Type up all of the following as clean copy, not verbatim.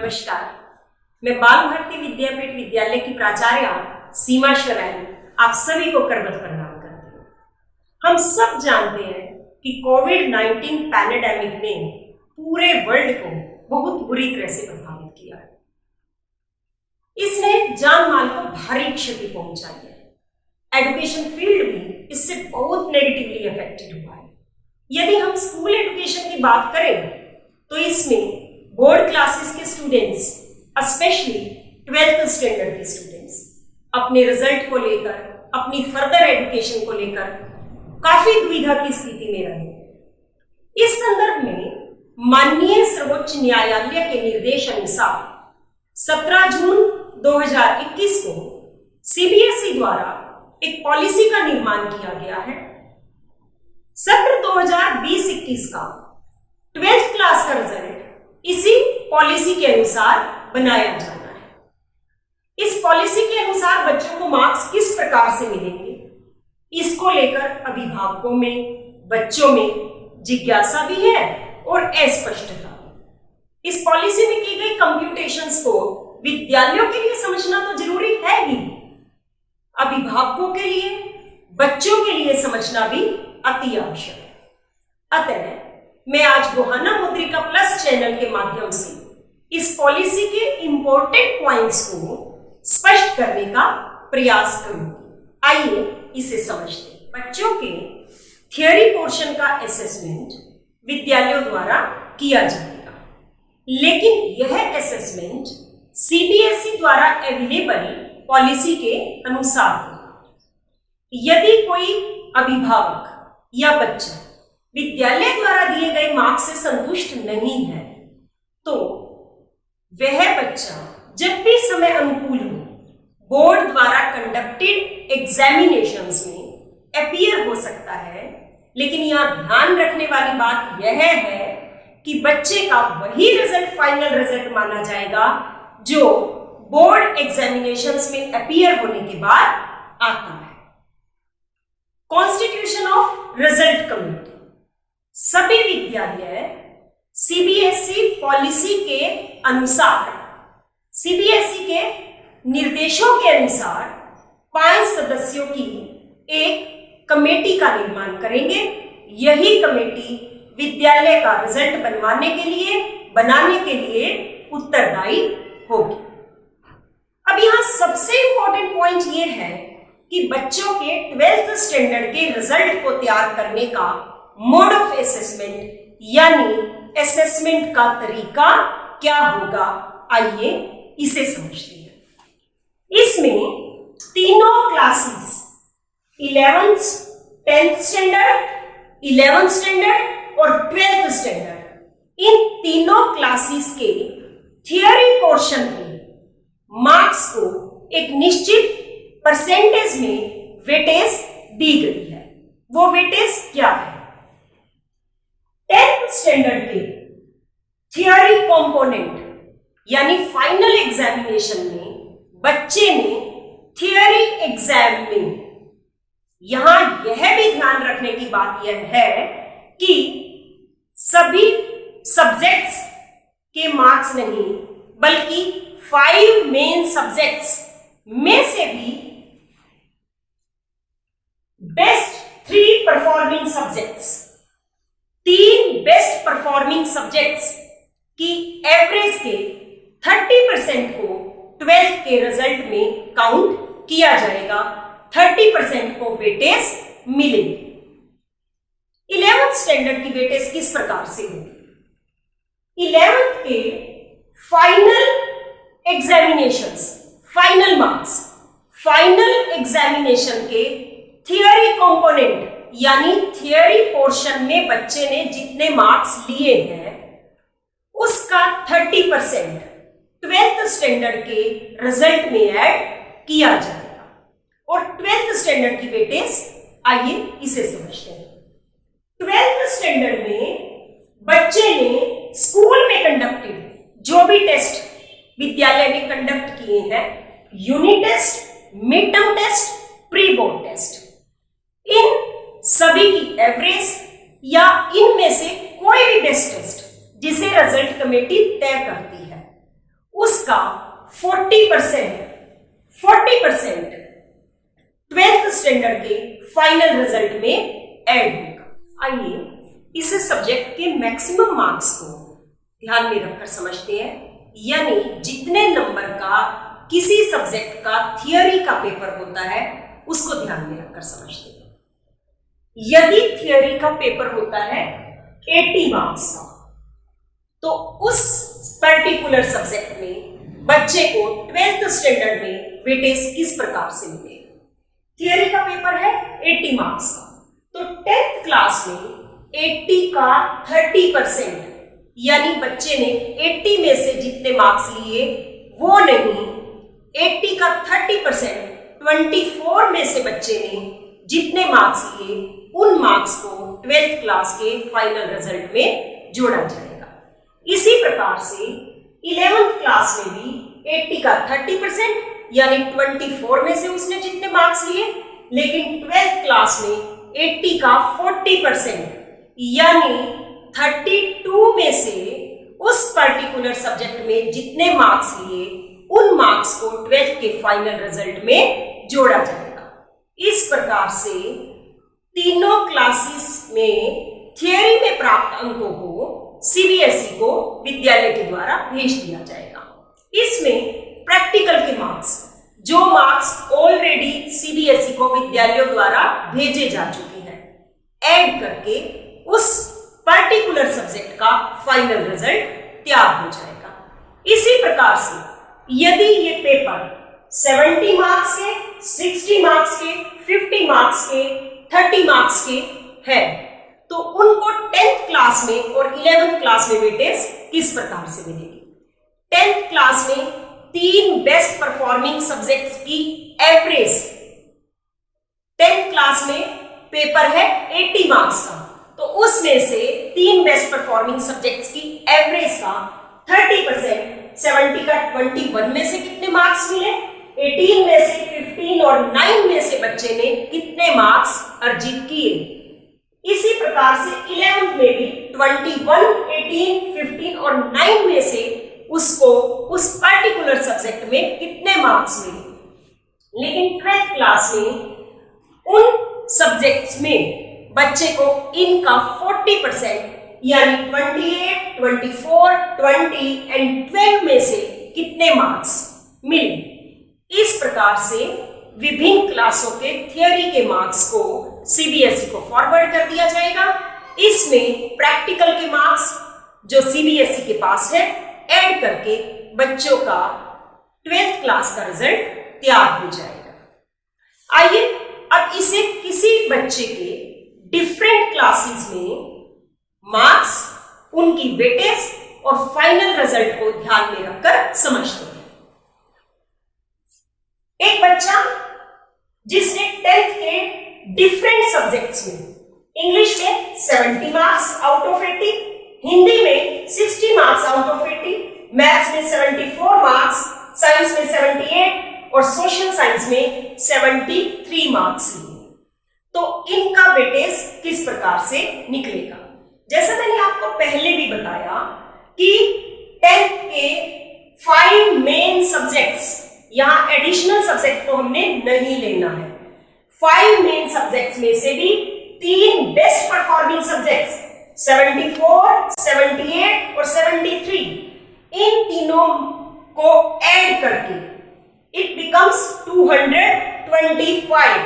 नमस्कार। मैं बाल भारती विद्यापीठ विद्यालय की प्राचार्य सीमा शरानी आप सभी को करबद्ध प्रणाम करती हूँ। हम सब जानते हैं कि कोविड-19 पैंडेमिक ने पूरे वर्ल्ड को बहुत बुरी तरह से प्रभावित किया है। इसने जान माल को भारी क्षति पहुंचाई है। एजुकेशन फील्ड भी इससे बहुत नेगेटिवली अफेक्टेड हुआ है। यदि हम स्कूल एजुकेशन की बात करें तो इसमें बोर्ड क्लासेस के स्टूडेंट्स, स्पेशली 12th स्टैंडर्ड के स्टूडेंट्स, अपने रिजल्ट को लेकर, अपनी फर्दर एजुकेशन को लेकर काफी दुविधा की स्थिति में रहे। इस संदर्भ में माननीय सर्वोच्च न्यायालय के निर्देश अनुसार 17 जून 2021 को सीबीएसई द्वारा एक पॉलिसी का निर्माण किया गया है। सत्र 2020-21 का 12th क्लास का रिजल्ट इसी पॉलिसी के अनुसार बनाया जाना है। इस पॉलिसी के अनुसार बच्चों को मार्क्स किस प्रकार से मिलेंगे, इसको लेकर अभिभावकों में, बच्चों में जिज्ञासा भी है और अस्पष्टता भी। इस पॉलिसी में की गई कंप्यूटेशंस को विद्यालयों के लिए समझना तो जरूरी है ही, अभिभावकों के लिए, बच्चों के लिए समझना भी अति आवश्यक है। अतः मैं आज गोहाना मुद्रिका प्लस चैनल के माध्यम से इस पॉलिसी के इंपॉर्टेंट पॉइंट्स को स्पष्ट करने का प्रयास करूंगी। आइए इसे समझते हैं। बच्चों के थियरी पोर्शन का असेसमेंट विद्यालयों द्वारा किया जाएगा, लेकिन यह असेसमेंट सीबीएसई द्वारा अवेलेबल पॉलिसी के अनुसार होगा। यदि कोई अभिभावक या बच्चा विद्यालय द्वारा दिए गए मार्क्स से संतुष्ट नहीं है तो वह बच्चा जब भी समय अनुकूल हो बोर्ड द्वारा कंडक्टेड एग्जामिनेशंस में अपीयर हो सकता है। लेकिन यहां ध्यान रखने वाली बात यह है कि बच्चे का वही रिजल्ट फाइनल रिजल्ट माना जाएगा जो बोर्ड एग्जामिनेशंस में अपीयर होने के बाद आता है। कॉन्स्टिट्यूशन ऑफ रिजल्ट कमेटी सभी विद्यालय सीबीएसई पॉलिसी के अनुसार, सीबीएसई के निर्देशों के अनुसार 5 सदस्यों की एक कमेटी का निर्माण करेंगे। यही कमेटी विद्यालय का रिजल्ट बनाने के लिए उत्तरदायी होगी। अब यहां सबसे इंपॉर्टेंट पॉइंट यह है कि बच्चों के 12th स्टैंडर्ड के रिजल्ट को तैयार करने का मोड ऑफ असेसमेंट यानी असेसमेंट का तरीका क्या होगा। आइए इसे समझते हैं। इसमें तीनों classes 11th 10th standard, 11th standard और 12th स्टैंडर्ड, इन तीनों क्लासेस के थियरी पोर्शन के मार्क्स को एक निश्चित परसेंटेज में वेटेज दी गई है। वो वेटेज क्या है? 10th स्टैंडर्ड के थियरी कंपोनेंट यानी फाइनल एग्जामिनेशन में बच्चे ने थियरी एग्जाम में, यहां यह भी ध्यान रखने की बात यह है कि सभी सब्जेक्ट्स के मार्क्स नहीं बल्कि 5 मेन सब्जेक्ट्स में से भी best 3 performing subjects, 3 best performing subjects की एवरेज के 30% को 12th के रिजल्ट में काउंट किया जाएगा। 30% को वेटेज मिलेगी। 11th स्टैंडर्ड की वेटेज किस प्रकार से होगी? 11th के final examinations, final marks, final examination के थियरी कंपोनेंट यानी थियरी पोर्शन में बच्चे ने जितने मार्क्स लिए हैं उसका 30% 12th स्टैंडर्ड के रिजल्ट में ऐड किया जाएगा। और 12th स्टैंडर्ड की वेटेज आइए इसे समझते हैं। 12th स्टैंडर्ड में बच्चे ने स्कूल में कंडक्टेड जो भी टेस्ट विद्यालय ने कंडक्ट किए हैं, unit test, mid term test, pre board test, इन सभी की एवरेज या इनमें से कोई भी बेस्ट टेस्ट जिसे रिजल्ट कमेटी तय करती है उसका 40% 12th स्टैंडर्ड के फाइनल रिजल्ट में ऐड होगा। आइए इस सब्जेक्ट के मैक्सिमम मार्क्स को ध्यान में रखकर समझते हैं, यानी जितने नंबर का किसी सब्जेक्ट का थियरी का पेपर होता है उसको ध्यान में रखकर समझते हैं। यदि थियरी का पेपर होता है 80 मार्क्स का, तो उस पर्टिकुलर सब्जेक्ट में बच्चे को 12th स्टैंडर्ड में वेटेज किस प्रकार से मिलेगा। थियरी का पेपर है 80 मार्क्स का, तो 10th क्लास में 80 का 30%, यानी बच्चे ने 80 में से जितने मार्क्स लिए वो नहीं, 80 का 30% 24 में से बच्चे ने जितने मार्क्स लिए उन मार्क्स को 12th क्लास के फाइनल रिजल्ट में जोड़ा जाएगा। इसी प्रकार से 11th क्लास में भी 80 का 30%, यानी 24 में से उसने जितने मार्क्स लिए, लेकिन 12th क्लास में 80 का 40%, यानी 32 में से उस पर्टिकुलर सब्जेक्ट में जितने मार्क्स लिए उन मार्क्स को 12th के फाइनल रिजल्ट में जोड़ा जाएगा। इस प्रकार से तीनों क्लासेस में थियरी में प्राप्त अंकों को सीबीएसई को विद्यालय के द्वारा भेज दिया जाएगा। इसमें प्रैक्टिकल के मार्क्स, जो मार्क्स ऑलरेडी सीबीएसई को विद्यालयों द्वारा भेजे जा चुके हैं, ऐड करके उस पर्टिकुलर सब्जेक्ट का फाइनल रिजल्ट तैयार हो जाएगा। इसी प्रकार से यदि ये पेपर 70 मार्क्स के, 60 मार्क्स के, 50 मार्क्स के, 30 मार्क्स के है, तो उनको 10th क्लास में और 11th क्लास में वेटेज किस प्रकार से मिलेगी। 10th क्लास में 3 बेस्ट परफॉर्मिंग सब्जेक्ट्स की एवरेज, 10th क्लास में पेपर है 80 मार्क्स का, तो उसमें से 3 बेस्ट परफॉर्मिंग सब्जेक्ट्स की एवरेज का 30%, 70 का 21 में से कितने मार्क्स मिले, 18 में से 15 और 9 में से बच्चे ने कितने मार्क्स अर्जित किए। इसी प्रकार से 11th में भी 21, 18, 15 और 9 में से उसको उस पर्टिकुलर सब्जेक्ट में कितने मार्क्स मिले। लेकिन 12th क्लास में उन सब्जेक्ट्स में बच्चे को इनका 40%, यानी 28, 24, 20 एंड 12 में से कितने मार्क्स मिले। इस प्रकार से विभिन्न क्लासों के थियरी के मार्क्स को सीबीएसई को फॉरवर्ड कर दिया जाएगा। इसमें प्रैक्टिकल के मार्क्स जो सीबीएसई के पास है ऐड करके बच्चों का 12th क्लास का रिजल्ट तैयार हो जाएगा। आइए अब इसे किसी बच्चे के डिफरेंट क्लासेस में मार्क्स, उनकी वेटेज और फाइनल रिजल्ट को ध्यान में रखकर समझते हैं। एक बच्चा जिसने 10th के डिफरेंट सब्जेक्ट्स में, इंग्लिश में 70 मार्क्स आउट ऑफ 80, हिंदी में 60 मार्क्स आउट ऑफ 80, मैथ्स में 74 मार्क्स, साइंस में 78 और सोशल साइंस में 73 मार्क्स लिए, तो इनका वेटेज किस प्रकार से निकलेगा। जैसा मैंने आपको पहले भी बताया कि 10th के 5 मेन सब्जेक्ट्स, यहां एडिशनल सब्जेक्ट को हमने नहीं लेना है। 5 मेन सब्जेक्ट्स में से भी 3 बेस्ट परफॉर्मिंग सब्जेक्ट्स 74, 78 और 73, इन तीनों को ऐड करके it becomes 225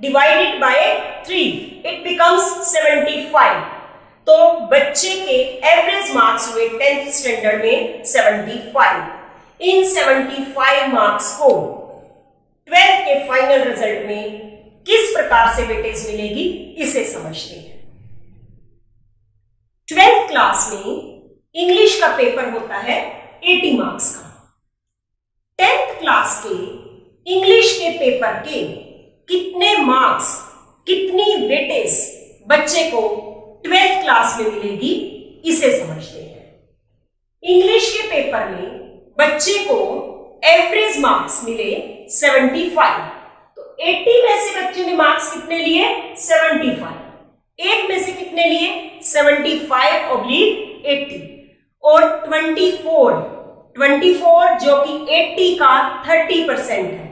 divided by 3, it becomes 75। तो बच्चे के एवरेज मार्क्स हुए 10th स्टैंडर्ड में 75। इन 75 मार्क्स को 12th के फाइनल रिजल्ट में किस प्रकार से वेटेज मिलेगी इसे समझते हैं। 12th क्लास में इंग्लिश का पेपर होता है 80 मार्क्स का। 10th क्लास के इंग्लिश के पेपर के कितने मार्क्स, कितनी वेटेज बच्चे को 12th क्लास में मिलेगी इसे समझते हैं। इंग्लिश के पेपर में बच्चे को एवरेज मार्क्स मिले 75, तो 80 में से बच्चे ने मार्क्स कितने लिए 75, 1 में से कितने लिए 75/80 और 24 24 जो कि 80 का 30% है।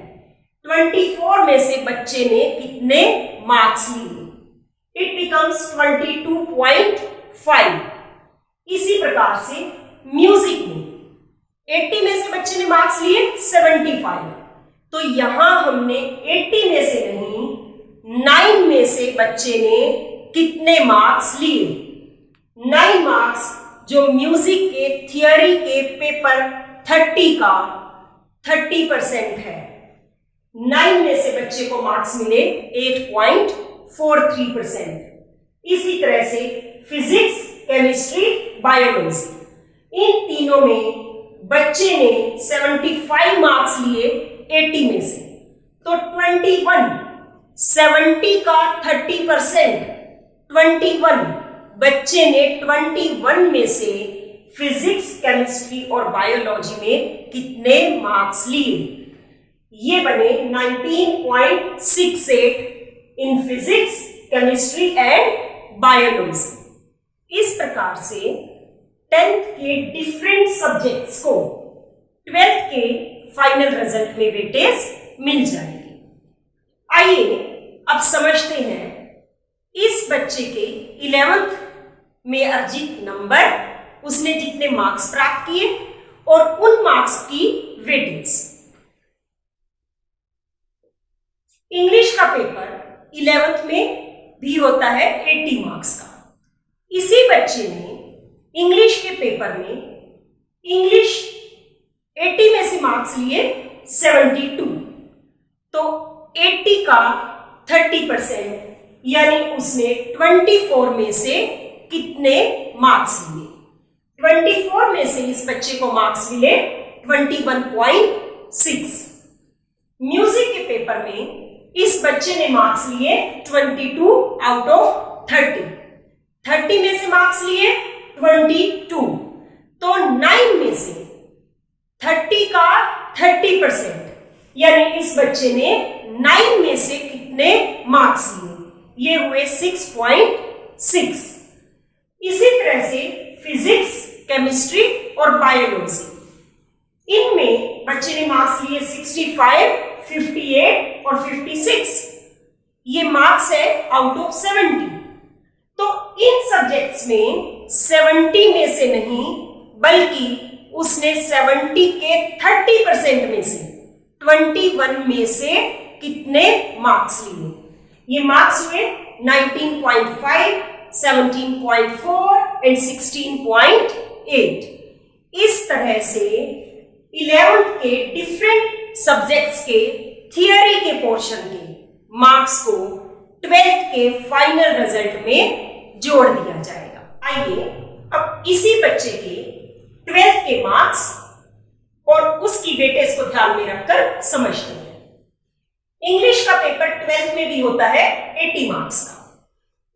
24 में से बच्चे ने कितने मार्क्स लिए? It becomes 22.5। इसी प्रकार से म्यूजिक में 80 में से बच्चे ने मार्क्स लिए 75, तो यहां हमने 80 में से नहीं 9 में से बच्चे ने कितने मार्क्स लिए? 9 मार्क्स जो म्यूजिक के थियरी के पेपर 30 का 30% है। 9 में से बच्चे को मार्क्स मिले 8.43%। इसी तरह से फिजिक्स, केमिस्ट्री, बायोलॉजी, इन तीनों में बच्चे ने 75 मार्क्स लिए 80 में से, तो 21, 70 का 30%, 21 बच्चे ने 21 में से फिजिक्स, केमिस्ट्री और बायोलॉजी में कितने मार्क्स लिए? ये बने 19.68 in physics, chemistry and biology. इस प्रकार से 10th के डिफरेंट सब्जेक्ट्स को 12th के फाइनल रिजल्ट में वेटेज मिल जाएगी। आइए अब समझते हैं इस बच्चे के 11th में अर्जित नंबर, उसने जितने मार्क्स प्राप्त किए और उन मार्क्स की वेटेज। इंग्लिश का पेपर 11th में भी होता है 80 मार्क्स का। इसी बच्चे ने इंग्लिश के पेपर में इंग्लिश 80 में से मार्क्स लिए 72, तो 80 का 30% यानी उसने 24 में से कितने मार्क्स लिए? 24 में से इस बच्चे को मार्क्स मिले 21.6। म्यूजिक के पेपर में इस बच्चे ने मार्क्स लिए 22 आउट ऑफ 30। 30 में से मार्क्स लिए 22, तो 9 में से 30 का 30% यानी इस बच्चे ने 9 में से कितने मार्क्स लिए? ये हुए 6.6। इसी तरह से फिजिक्स, केमिस्ट्री और बायोलॉजी, इनमें बच्चे ने मार्क्स लिए 65, 58 और 56। ये मार्क्स है आउट ऑफ 70। तो इन सब्जेक्ट्स में 70 में से नहीं बल्कि उसने 70 के 30% में से 21 में से कितने मार्क्स लिए? ये मार्क्स हुए 19.5, 17.4 एंड 16.8। इस तरह से 11th के डिफरेंट सब्जेक्ट्स के थियरी के पोर्शन के मार्क्स को 12th के फाइनल रिजल्ट में जोड़ दिया जाएगा। आइए अब इसी बच्चे के 12th के मार्क्स और उसकी वेटेज को ध्यान में रखकर समझते हैं। इंग्लिश का पेपर 12th में भी होता है 80 मार्क्स का।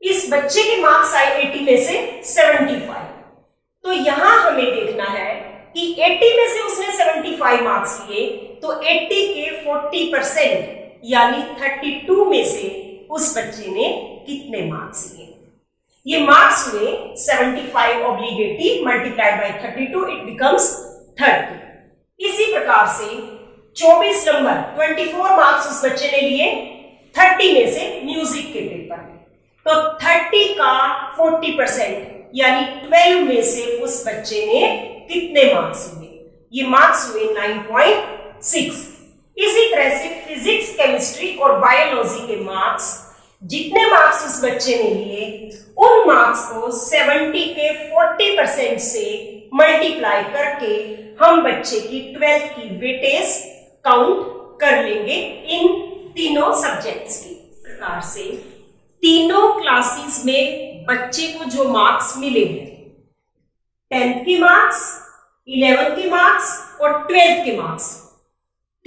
इस बच्चे के मार्क्स आए 80 में से 75, तो यहां हमें देखना है कि 80 में से उसने 75 मार्क्स लिए, तो 80 के 40% यानी 32 में से उस बच्चे ने कितने मार्क्स लिए? ये मार्क्स हुए 75 oblique 80 multiplied by 32, it becomes 30। इसी प्रकार से 24 नंबर 24 मार्क्स उस बच्चे ने लिए 30 में से म्यूजिक के पेपर में, तो 30 का 40% यानी 12 में से उस बच्चे ने कितने मार्क्स लिए? ये मार्क्स हुए 9.6। इसी तरह से फिजिक्स, केमिस्ट्री और बायोलॉजी के मार्क्स, जितने मार्क्स उस बच्चे ने लिए उन मार्क्स को 70 के 40% से मल्टीप्लाई करके हम बच्चे की 12th की वेटेज काउंट कर लेंगे इन तीनों सब्जेक्ट्स की। प्रकार से तीनों क्लासेस में बच्चे को जो मार्क्स मिले हैं, 10th के मार्क्स, 11th के मार्क्स और 12th के मार्क्स,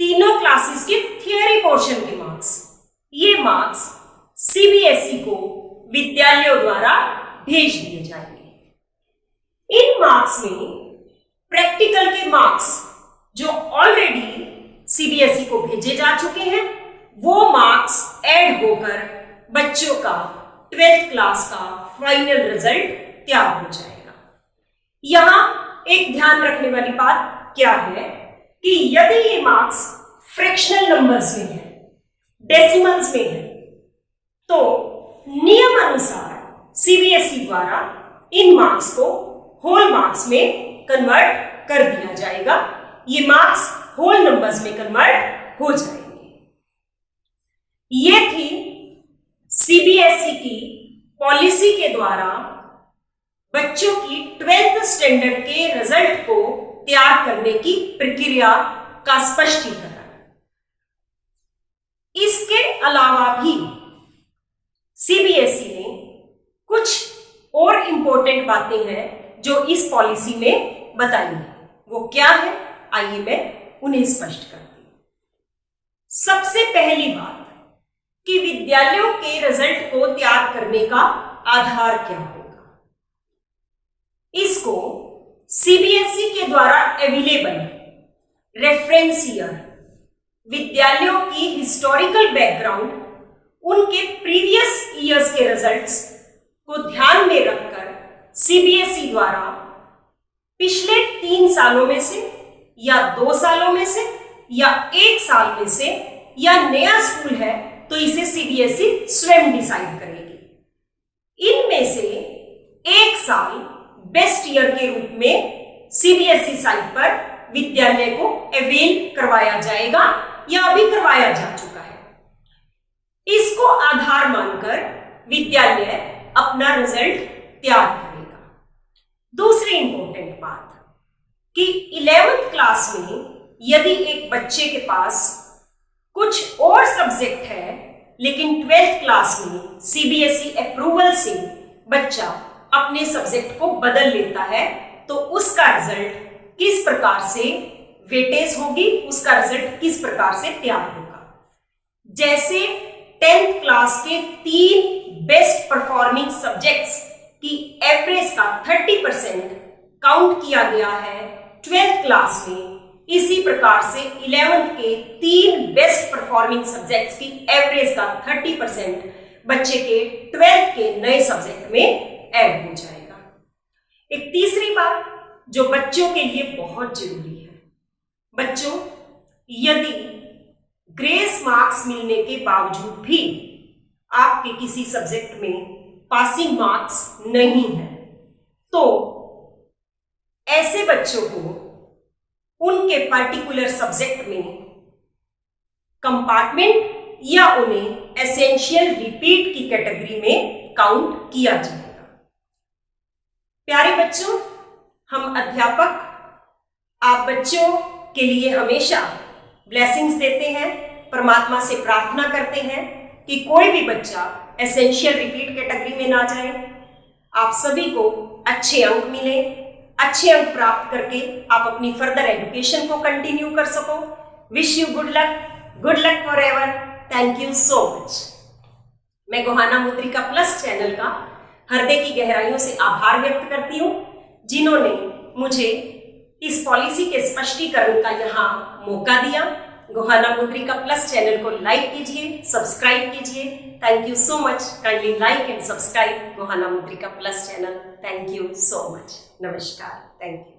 तीनों क्लासेस के थियरी पोर्शन के मार्क्स, ये मार्क्स सीबीएसई को विद्यालयों द्वारा भेज दिए जाएंगे। इन मार्क्स में प्रैक्टिकल के मार्क्स जो ऑलरेडी सीबीएसई को भेजे जा चुके हैं, वो मार्क्स ऐड होकर बच्चों का 12th क्लास का फाइनल रिजल्ट तैयार हो जाएगा। यहां एक ध्यान रखने वाली बात क्या है कि यदि ये मार्क्स फ्रैक्शनल नंबर्स में है, डेसिमल्स में है, तो नियम अनुसार सीबीएसई द्वारा इन मार्क्स को होल मार्क्स में कन्वर्ट कर दिया जाएगा। ये मार्क्स होल नंबर्स में कन्वर्ट हो जाएंगे। ये थी सीबीएसई की पॉलिसी के द्वारा बच्चों की 12th स्टैंडर्ड के रिजल्ट को तैयार करने की प्रक्रिया का स्पष्टीकरण। इसके अलावा भी सीबीएसई ने कुछ और इंपॉर्टेंट बातें हैं जो इस पॉलिसी में बताई है। वो क्या है, आइए मैं उन्हें स्पष्ट करती हूं। सबसे पहली बात कि विद्यालयों के रिजल्ट को तैयार करने का आधार क्या होगा। इसको सीबीएसई के द्वारा अवेलेबल रेफरेंस ईयर, विद्यालयों की हिस्टोरिकल बैकग्राउंड, उनके प्रीवियस ईयर्स के रिजल्ट्स को ध्यान में रखकर सीबीएसई द्वारा पिछले 3 सालों में से या 2 सालों में से या 1 साल में से या नया स्कूल है तो इसे सीबीएसई स्वयं डिसाइड करेगी। इनमें से 1 साल बेस्ट ईयर के रूप में सीबीएसई साइट पर विद्यालय को अवेल करवाया जाएगा या अभी करवाया जा चुका है। इसको आधार मानकर विद्यालय अपना रिजल्ट तैयार करेगा। दूसरी इंपॉर्टेंट बात कि 11th क्लास में यदि एक बच्चे के पास कुछ और सब्जेक्ट है लेकिन 12th क्लास में सीबीएसई अप्रूवल से बच्चा अपने सब्जेक्ट को बदल लेता है तो उसका रिजल्ट किस प्रकार से वेटेज होगी, उसका रिजल्ट किस प्रकार से तैयार होगा। जैसे 10th क्लास के 3 बेस्ट परफॉर्मिंग सब्जेक्ट्स की एवरेज का 30% काउंट किया गया है 12th क्लास में, इसी प्रकार से 11th के 3 बेस्ट परफॉर्मिंग सब्जेक्ट्स की एवरेज का 30% बच्चे के 12th के नए सब्जेक्ट में ऐड हो जाएगा। एक तीसरी बात जो बच्चों के लिए बहुत जरूरी है, बच्चों यदि ग्रेस मार्क्स मिलने के बावजूद भी आपके किसी सब्जेक्ट में पासिंग मार्क्स नहीं है तो ऐसे बच्चों को उनके पर्टिकुलर सब्जेक्ट में कंपार्टमेंट या उन्हें एसेंशियल रिपीट की कैटेगरी में काउंट किया जाएगा। प्यारे बच्चों, हम अध्यापक आप बच्चों के लिए हमेशा ब्लेसिंग्स देते हैं, परमात्मा से प्रार्थना करते हैं कि कोई भी बच्चा एसेंशियल रिपीट कैटेगरी में ना जाए। आप सभी को अच्छे अंक मिले, अच्छे अंक प्राप्त करके आप अपनी फर्दर एजुकेशन को कंटिन्यू कर सको। Wish you good luck for ever. Thank you so much. मैं गोहाना मुद्रिका प्लस चैनल का हृदय की गहराइयों से आभार व्यक्त करती हूँ जिन्होंने मुझे इस पॉलिसी के स्पष्टीकरण का यहाँ मौका दिया। गोहाना मुद्रिका प्लस चैनल को लाइक कीजिए, सब्सक्राइब कीजिए। Thank you so much. Kindly like and subscribe Gohana Mudrika plus channel. Thank you so much. नमस्कार। Thank you.